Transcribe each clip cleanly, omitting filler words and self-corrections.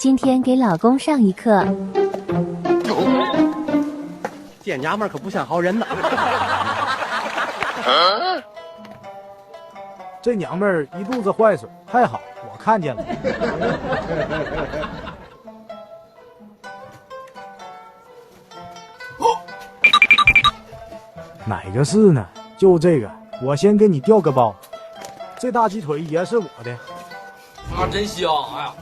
今天给老公上一课。这娘们儿可不像好人呐。这娘们儿一肚子坏水，还好我看见了。哪个是呢？就这个，我先给你调个包。这大鸡腿也是我的。啊，真香！哎呀，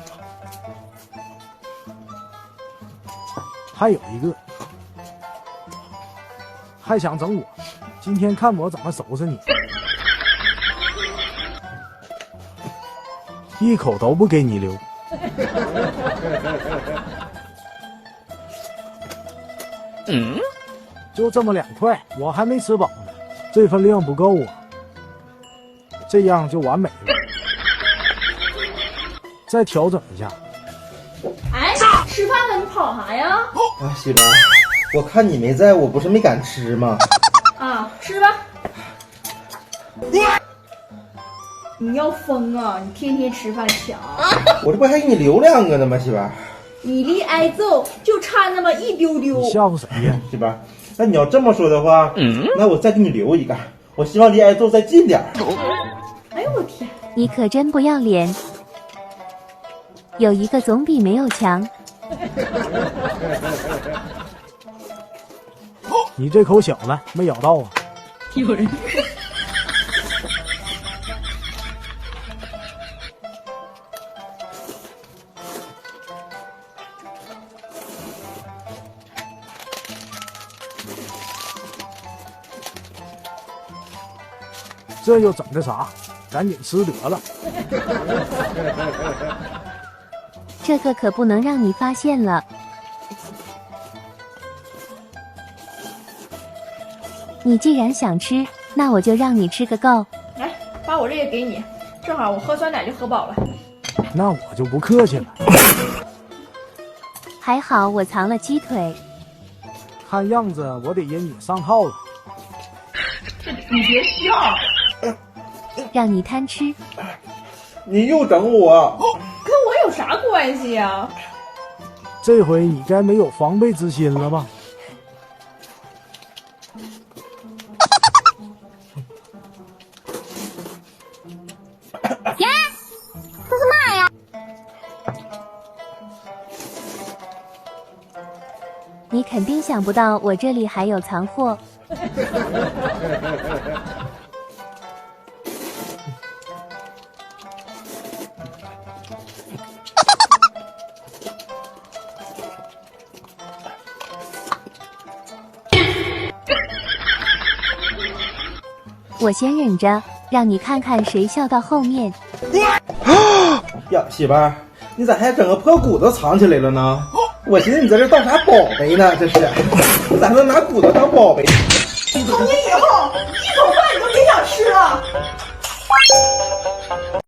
还有一个，还想整我？今天看我怎么收拾你！一口都不给你留。就这么2块，我还没吃饱呢，这份量不够啊。这样就完美了。再调整一下。哎，吃饭了，你跑啥呀？啊，媳妇儿，我看你没在，我不是没敢吃吗？啊，吃吧。你要疯啊！你天天吃饭抢，我这不还给你留2个呢吗，媳妇儿？你离挨揍就差那么一丢丢。你吓唬谁呀？媳妇儿，那你要这么说的话，那我再给你留一个，我希望离挨揍再近点。哎呦我天！你可真不要脸，有一个总比没有强。你这口小了，没咬到啊？有人。这又整个啥？赶紧吃得了。这个可不能让你发现了。你既然想吃，那我就让你吃个够。来，把我这个给你，正好我喝酸奶就喝饱了。那我就不客气了。还好我藏了鸡腿。看样子我得引你上套了。你别笑。让你贪吃。你又整我，跟我有啥关系呀？这回你该没有防备之心了吧？呀，这是嘛呀？你肯定想不到我这里还有藏货。我先忍着，让你看看谁笑到后面。呀，媳妇儿，你咋还整个破骨头藏起来了呢？我寻思你在这盗啥宝贝呢？这是，你咋能拿骨头当宝贝？从今以后，一口饭你都别想吃了。